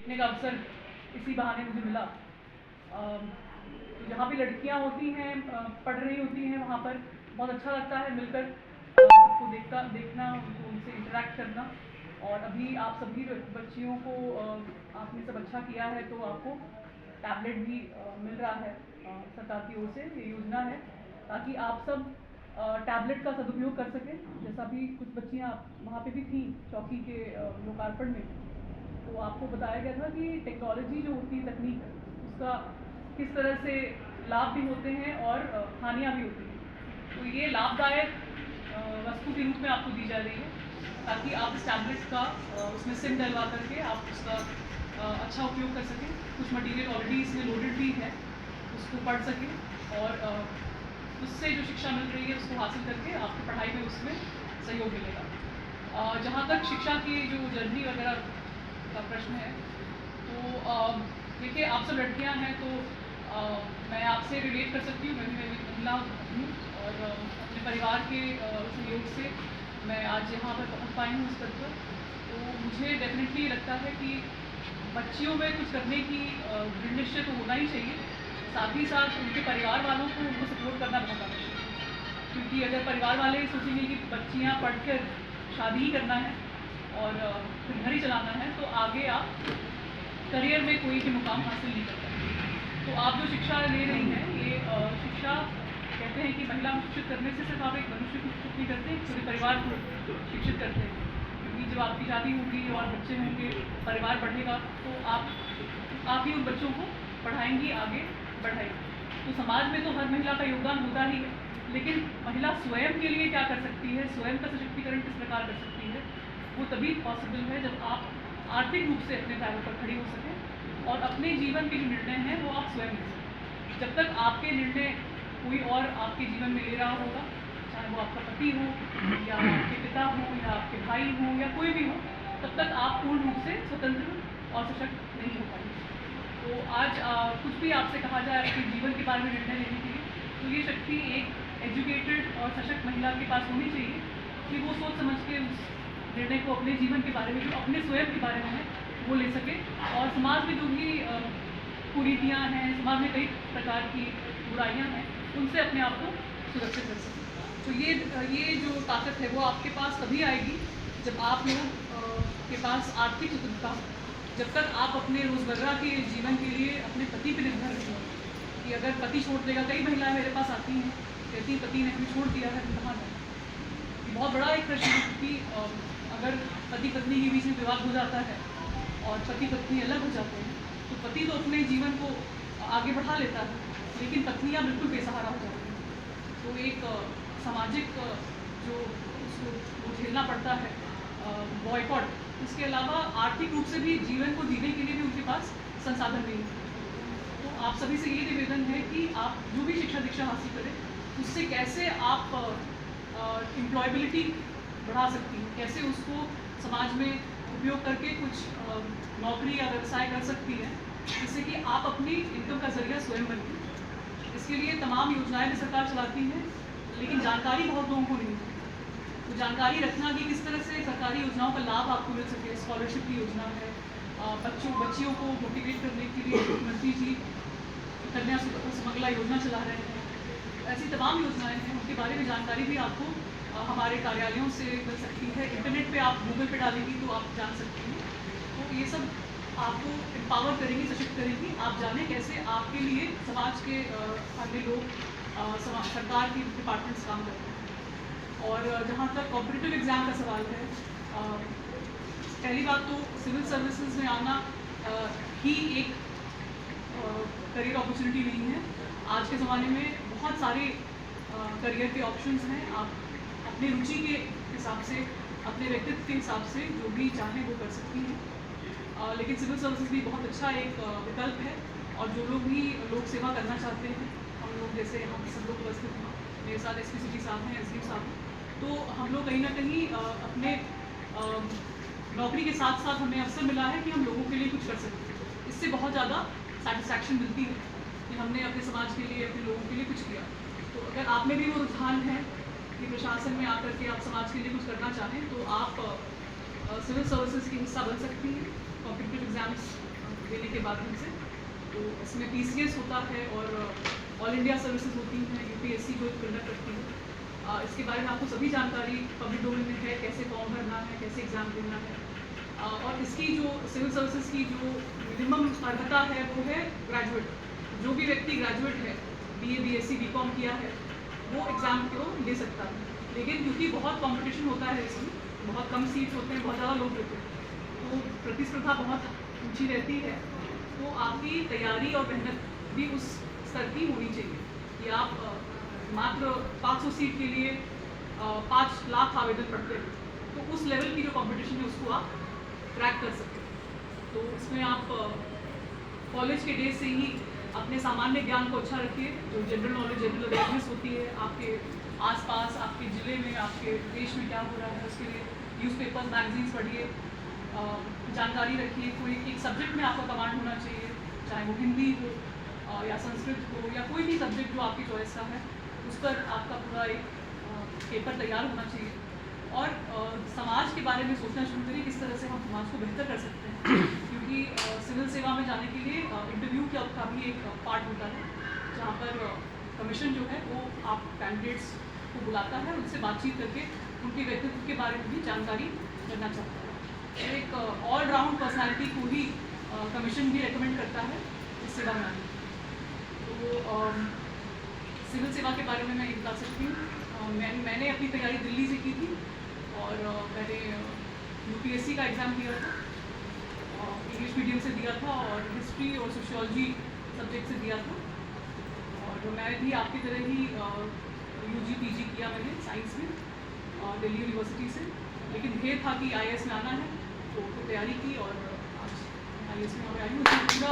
सीखने का अवसर इसी बहाने मुझे मिला। तो जहाँ भी लड़कियाँ होती हैं, पढ़ रही होती हैं, वहाँ पर बहुत अच्छा लगता है मिलकर सबको देखना, उनसे इंटरेक्ट करना। और अभी आप सभी बच्चियों को आपने सब अच्छा किया है तो आपको टैबलेट भी मिल रहा है सरकार की ओर से। ये योजना है ताकि आप सब टैबलेट का सदुपयोग कर सकें। जैसा भी कुछ बच्चियाँ वहाँ पे भी थीं चौकी के लोकार्पण में, तो आपको बताया गया था कि टेक्नोलॉजी जो होती है, तकनीक, उसका किस तरह से लाभ भी होते हैं और हानियाँ भी होती हैं। तो ये लाभदायक वस्तु के रूप में आपको दी जा रही है ताकि आप इस टैबलेट का उसमें सिम डलवा करके आप उसका अच्छा उपयोग कर सकें। कुछ मटेरियल ऑलरेडी इसमें लोडेड भी है, उसको पढ़ सकें और उससे जो शिक्षा मिल रही है उसको हासिल करके आपकी पढ़ाई में उसमें सहयोग मिलेगा। जहाँ तक शिक्षा की जो जर्नी वगैरह का प्रश्न है, तो देखिए आप सब लड़कियां हैं तो मैं आपसे रिलेट कर सकती हूँ। मैं भी महिला हूँ और अपने परिवार के सहयोग से मैं आज यहाँ पर पहुँच पाई हूँ इस पद पर। तो मुझे डेफिनेटली लगता है कि बच्चियों में कुछ करने की दृढ़ निश्चय तो होना ही चाहिए। साथ ही साथ उनके परिवार वालों को उनको सपोर्ट करना बहुत आवश्यक है, क्योंकि अगर परिवार वाले सोचेंगे कि बच्चियाँ पढ़कर शादी ही करना है और फिर घर ही चलाना है, तो आगे आप करियर में कोई भी मुकाम हासिल नहीं कर सकते। तो आप जो शिक्षा ले रही हैं, ये शिक्षा कहते हैं कि महिला को शिक्षित करने से सिर्फ आप एक मनुष्य को शिक्षित नहीं करते, पूरे परिवार को शिक्षित करते हैं। क्योंकि जब आपकी शादी होगी और बच्चे होंगे, परिवार बढ़ेगा, तो आप ही उन बच्चों को पढ़ाएंगी, आगे बढ़ाएंगी। तो समाज में तो हर महिला का योगदान होता ही है, लेकिन महिला स्वयं के लिए क्या कर सकती है, स्वयं का सशक्तिकरण किस प्रकार कर सकती है, वो तभी पॉसिबल है जब आप आर्थिक रूप से अपने पैरों पर खड़ी हो सकें और अपने जीवन के जो निर्णय हैं वो आप स्वयं ले सकें। जब तक आपके निर्णय कोई और आपके जीवन में ले रहा होगा, चाहे वो आपका पति हो या आपके पिता हो या आपके भाई हो या कोई भी हो, तब तक आप पूर्ण रूप से स्वतंत्र और सशक्त नहीं हो पाएंगे। तो आज कुछ भी आपसे कहा जाए आपके जीवन के बारे में निर्णय लेने के लिए, तो ये शक्ति एक एजुकेटेड और सशक्त महिला के पास होनी चाहिए कि वो सोच समझ के उस निर्णय को अपने जीवन के बारे में, जो अपने स्वयं के बारे में है, वो ले सके। और समाज में जो भी कुरीतियाँ हैं, समाज में कई प्रकार की बुराइयाँ हैं, उनसे अपने आप को सुरक्षित कर सकें। तो ये जो ताकत है वो आपके पास तभी आएगी जब आप लोग के पास आर्थिक स्वतंत्रता हो। जब तक आप अपने रोज़मर्रा के जीवन के लिए अपने पति पर निर्भर रहेंगे कि अगर पति छोड़ देगा, कई महिलाएं मेरे पास आती हैं कहती पति ने हमें छोड़ दिया है, कहाँ जाए। बहुत बड़ा एक प्रश्न है कि अगर पति पत्नी के बीच में विवाद हो जाता है और पति पत्नी अलग हो जाते हैं, तो पति तो अपने जीवन को आगे बढ़ा लेता है, लेकिन पत्नियां बिल्कुल बेसहारा हो जाती हैं। तो एक सामाजिक जो उसको झेलना पड़ता है बॉयकॉट, इसके अलावा आर्थिक रूप से भी जीवन को जीने के लिए भी उनके पास संसाधन नहीं होते। तो आप सभी से ये निवेदन है कि आप जो भी शिक्षा दीक्षा हासिल करें, उससे कैसे आप एम्प्लॉयबिलिटी बढ़ा सकती हैं, कैसे उसको समाज में उपयोग करके कुछ नौकरी या व्यवसाय कर सकती हैं, जिससे कि आप अपनी इनकम का जरिया स्वयं बनिए। इसके लिए तमाम योजनाएं भी सरकार चलाती है, लेकिन जानकारी बहुत लोगों को नहीं होती। तो जानकारी रखना कि किस तरह से सरकारी योजनाओं का लाभ आपको मिल सके। स्कॉलरशिप की योजना है, बच्चियों को मोटिवेट करने के लिए मुख्यमंत्री जी कन्या सुमंगला योजना चला रहे हैं। ऐसी तमाम योजनाएं हैं, उनके बारे में जानकारी भी आपको हमारे कार्यालयों से मिल सकती है। इंटरनेट पे आप गूगल पे डालेंगी तो आप जान सकती हैं। तो ये सब आपको एम्पावर करेंगी, सशक्त करेंगी। आप जानें कैसे आपके लिए समाज के अन्य लोग सरकार की डिपार्टमेंट्स काम करते हैं। और जहाँ तक कॉम्पिटिटिव एग्ज़ाम का सवाल है, पहली बात तो सिविल सर्विसेज में आना ही एक करियर अपॉर्चुनिटी नहीं है। आज के ज़माने में बहुत सारे करियर के ऑप्शंस हैं। आप अपनी रुचि के हिसाब से, अपने व्यक्तित्व के हिसाब से जो भी चाहें वो कर सकती हैं। लेकिन सिविल सर्विसेज भी बहुत अच्छा एक विकल्प है। और जो लोग भी लोक सेवा करना चाहते हैं, हम लोग जैसे हम सब लोग उपस्थित हैं, मेरे साथ एसपी सिटी साहब हैं, एसडीएम साहब हैं, तो हम लोग कहीं ना कहीं अपने नौकरी के साथ साथ हमें अवसर मिला है कि हम लोगों के लिए कुछ कर सकते हैं। इससे बहुत ज़्यादा सेटिस्फैक्शन मिलती है कि हमने अपने समाज के लिए, अपने लोगों के लिए कुछ किया। तो अगर आप में भी वो रुझान है कि प्रशासन में आकर के आप समाज के लिए कुछ करना चाहें, तो आप सिविल सर्विसेज की हिस्सा बन सकती हैं। कॉम्पिटिटिव एग्जाम्स देने के माध्यम से। तो इसमें PCS होता है और ऑल इंडिया सर्विसेज होती हैं, UPSC जो कंडक्ट करती है। इसके बारे में आपको सभी जानकारी पब्लिक डोमेन में है, कैसे फॉर्म भरना है, कैसे एग्ज़ाम देना है। और इसकी जो सिविल सर्विसेज की जो मिनिमम अर्हता है वो है ग्रेजुएट। जो भी व्यक्ति ग्रेजुएट है, BA BSc BCom किया है, वो एग्ज़ाम को दे सकता है। लेकिन क्योंकि बहुत कंपटीशन होता है इसमें, बहुत कम सीट्स होते हैं, बहुत ज़्यादा लोग होते हैं, तो प्रतिस्पर्धा बहुत ऊँची रहती है। तो आपकी तैयारी और मेहनत भी उस स्तर की होनी चाहिए कि आप मात्र 500 सीट के लिए 5 लाख आवेदन पड़ते हैं, तो उस लेवल की जो कंपटीशन है उसको आप क्रैक कर सकते हैं। तो इसमें आप कॉलेज के डेज से ही अपने सामान्य ज्ञान को अच्छा रखिए। जो जनरल नॉलेज, जनरल अवेयरनेस होती है, आपके आसपास, आपके ज़िले में, आपके देश में क्या हो रहा है, उसके लिए न्यूज़पेपर्स, मैगजीन्स पढ़िए, जानकारी रखिए। कोई एक सब्जेक्ट में आपका कमांड होना चाहिए, चाहे वो हिंदी हो या संस्कृत हो या कोई भी सब्जेक्ट जो आपकी चॉइस का है, उस पर आपका पूरा एक पेपर तैयार होना चाहिए। और समाज के बारे में सोचना शुरू करिए, किस तरह से हम समाज को बेहतर कर सकते हैं। क्योंकि सिविल सेवा में जाने के लिए इंटरव्यू का भी एक पार्ट होता है, जहाँ पर कमीशन जो है वो आप कैंडिडेट्स को बुलाता है, उनसे बातचीत करके उनके व्यक्तित्व के बारे में भी जानकारी करना चाहता है। तो एक ऑलराउंड पर्सनैलिटी को ही कमीशन भी रेकमेंड करता है इस सेवा में आने। तो सिविल सेवा के बारे में मैं ये बता सकती हूँ। मैंने अपनी तैयारी दिल्ली से की थी और मैंने UPSC का एग्ज़ाम दिया था, इंग्लिश मीडियम से दिया था और हिस्ट्री और सोशियोलॉजी सब्जेक्ट से दिया था। और मैं भी आपकी तरह ही UG PG किया मैंने साइंस में दिल्ली यूनिवर्सिटी से। लेकिन ध्येय था कि IAS में आना है, तो तैयारी की और आज IAS में आई हूँ। पूरा